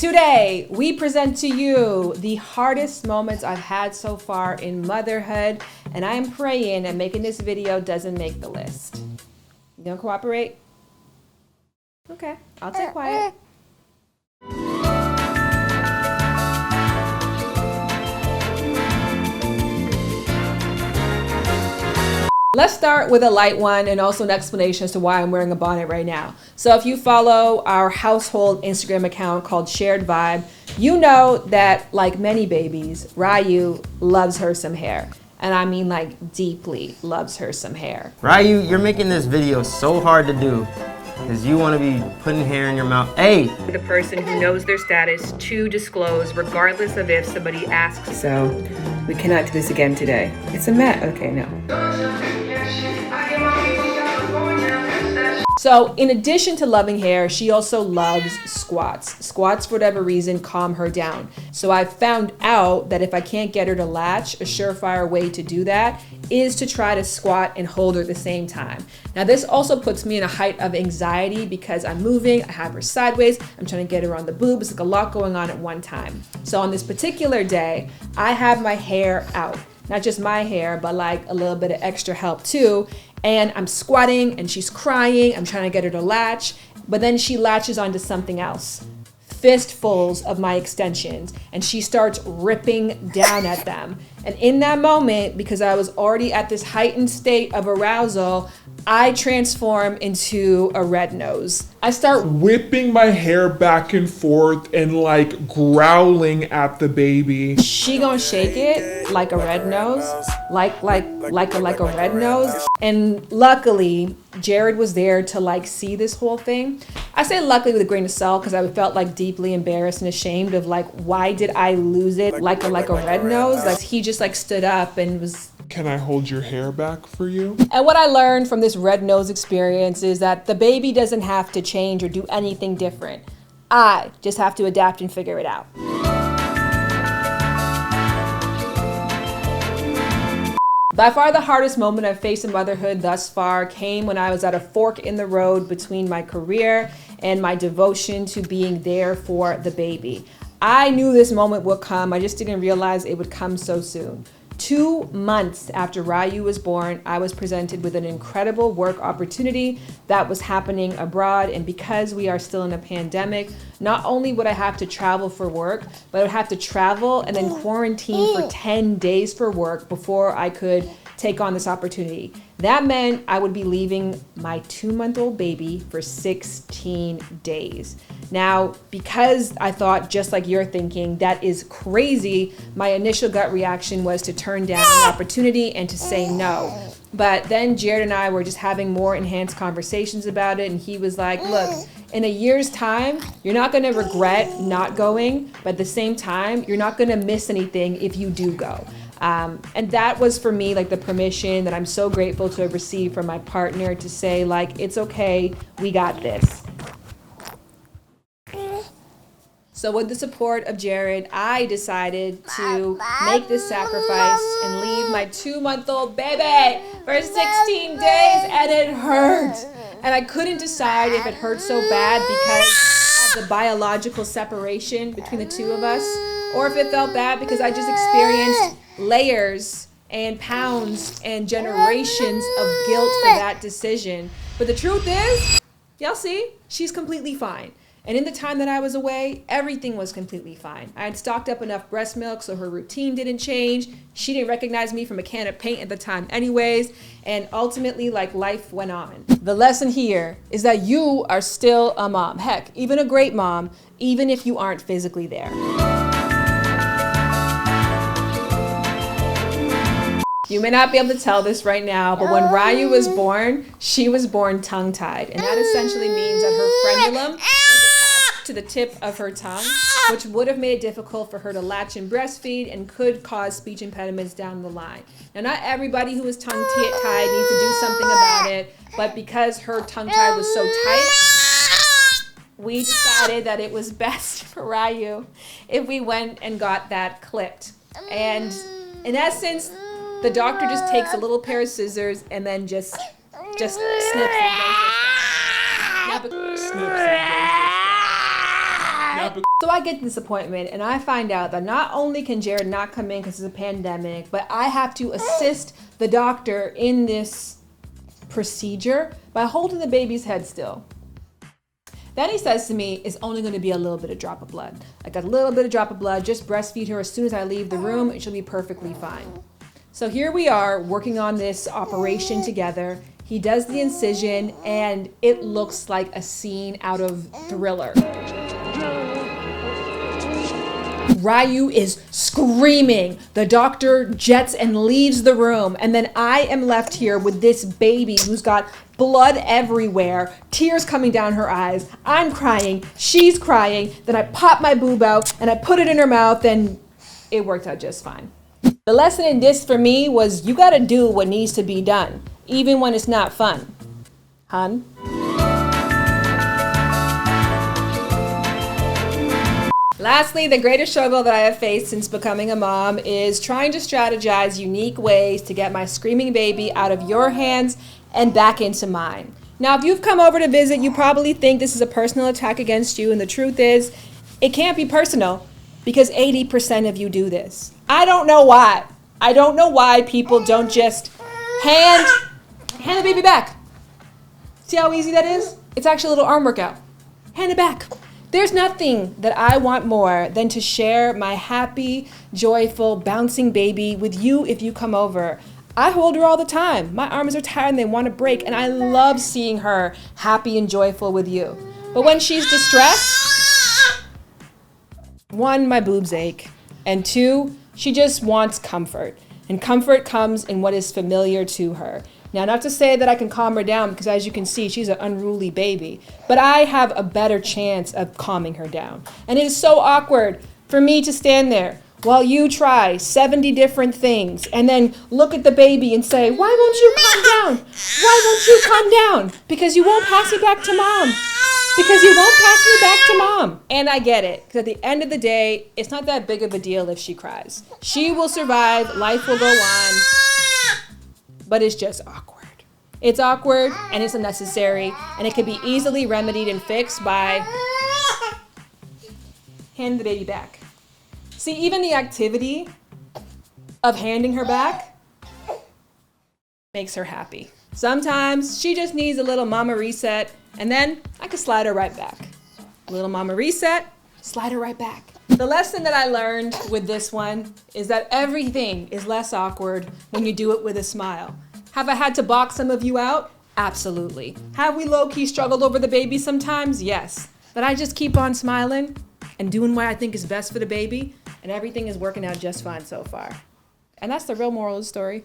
Today, we present to you the hardest moments I've had so far in motherhood, and I am praying that making this video doesn't make the list. You gonna cooperate? Okay, I'll take quiet. Let's start with a light one and also an explanation as to why I'm wearing a bonnet right now. So if you follow our household Instagram account called Shared Vibe, you know that like many babies, Ryu loves her some hair. And I mean like deeply loves her some hair. Ryu, you're making this video so hard to do because you want to be putting hair in your mouth. Hey! The person who knows their status to disclose regardless of if somebody asks. So we cannot do this again today. It's a mess. Okay, no. So in addition to loving hair, she also loves squats. Squats, for whatever reason, calm her down. So I found out that if I can't get her to latch, a surefire way to do that is to try to squat and hold her at the same time. Now this also puts me in a height of anxiety because I'm moving, I have her sideways, I'm trying to get her on the boob. It's like a lot going on at one time. So on this particular day, I have my hair out. Not just my hair, but like a little bit of extra help too. And I'm squatting and she's crying. I'm trying to get her to latch, but then she latches onto something else. Fistfuls of my extensions, and she starts ripping down at them. And in that moment, because I was already at this heightened state of arousal, I transform into a red nose. I start whipping my hair back and forth and like growling at the baby. She gonna shake it like a red nose, like a red nose. And luckily, Jared was there to like see this whole thing. I say luckily with a grain of salt because I felt like deeply embarrassed and ashamed of like, why did I lose it like a red nose? Like he just like stood up and was, can I hold your hair back for you? And what I learned from this red nose experience is that the baby doesn't have to change or do anything different. I just have to adapt and figure it out. By far the hardest moment I've faced in motherhood thus far came when I was at a fork in the road between my career and my devotion to being there for the baby. I knew this moment would come, I just didn't realize it would come so soon. 2 months after Ryu was born, I was presented with an incredible work opportunity that was happening abroad. And because we are still in a pandemic, not only would I have to travel for work, but I would have to travel and then quarantine for 10 days for work before I could take on this opportunity. That meant I would be leaving my 2-month-old baby for 16 days. Now, because I thought just like you're thinking, that is crazy, my initial gut reaction was to turn down the opportunity and to say no. But then Jared and I were just having more enhanced conversations about it, and he was like, look, in a year's time, you're not gonna regret not going, but at the same time, you're not gonna miss anything if you do go. And that was for me like the permission that I'm so grateful to have received from my partner to say like, it's okay, we got this. So with the support of Jared, I decided to make this sacrifice and leave my 2-month-old baby for 16 days, and it hurt. And I couldn't decide if it hurt so bad because of the biological separation between the two of us, or if it felt bad because I just experienced layers and pounds and generations of guilt for that decision. But the truth is, y'all see, she's completely fine. And in the time that I was away, everything was completely fine. I had stocked up enough breast milk so her routine didn't change. She didn't recognize me from a can of paint at the time anyways. And ultimately, like, life went on. The lesson here is that you are still a mom. Heck, even a great mom, even if you aren't physically there. You may not be able to tell this right now, but when Ryu was born, she was born tongue-tied. And that essentially means that her frenulum was attached to the tip of her tongue, which would have made it difficult for her to latch and breastfeed and could cause speech impediments down the line. Now, not everybody who is tongue-tied needs to do something about it, but because her tongue-tied was so tight, we decided that it was best for Ryu if we went and got that clipped. And in essence, the doctor just takes a little pair of scissors and then just snips and goes like that. So I get this appointment and I find out that not only can Jared not come in because it's a pandemic, but I have to assist the doctor in this procedure by holding the baby's head still. Then he says to me, it's only going to be a little bit of drop of blood. Like a little bit of drop of blood, just breastfeed her as soon as I leave the room and she'll be perfectly fine. So here we are working on this operation together. He does the incision and it looks like a scene out of Thriller. Ryu is screaming. The doctor jets and leaves the room. And then I am left here with this baby who's got blood everywhere, tears coming down her eyes. I'm crying, she's crying. Then I pop my boob out and I put it in her mouth and it worked out just fine. The lesson in this for me was you gotta do what needs to be done, even when it's not fun. Hun? Lastly, the greatest struggle that I have faced since becoming a mom is trying to strategize unique ways to get my screaming baby out of your hands and back into mine. Now, if you've come over to visit, you probably think this is a personal attack against you, and the truth is, it can't be personal because 80% of you do this. I don't know why. I don't know why people don't just hand the baby back. See how easy that is? It's actually a little arm workout. Hand it back. There's nothing that I want more than to share my happy, joyful, bouncing baby with you if you come over. I hold her all the time. My arms are tired and they want to break, and I love seeing her happy and joyful with you. But when she's distressed, one, my boobs ache, and two, she just wants comfort. And comfort comes in what is familiar to her. Now, not to say that I can calm her down, because as you can see, she's an unruly baby, but I have a better chance of calming her down. And it is so awkward for me to stand there while you try 70 different things and then look at the baby and say, why won't you calm down? Why won't you calm down? Because you won't pass me back to mom. Because you won't pass me back to mom. And I get it, because at the end of the day, it's not that big of a deal if she cries. She will survive, life will go on. But it's just awkward. It's awkward and it's unnecessary, and it can be easily remedied and fixed by handing the baby back. See, even the activity of handing her back makes her happy. Sometimes she just needs a little mama reset, and then I can slide her right back. Little mama reset, slide her right back. The lesson that I learned with this one is that everything is less awkward when you do it with a smile. Have I had to box some of you out? Absolutely. Have we low-key struggled over the baby sometimes? Yes. But I just keep on smiling and doing what I think is best for the baby, and everything is working out just fine so far. And that's the real moral of the story.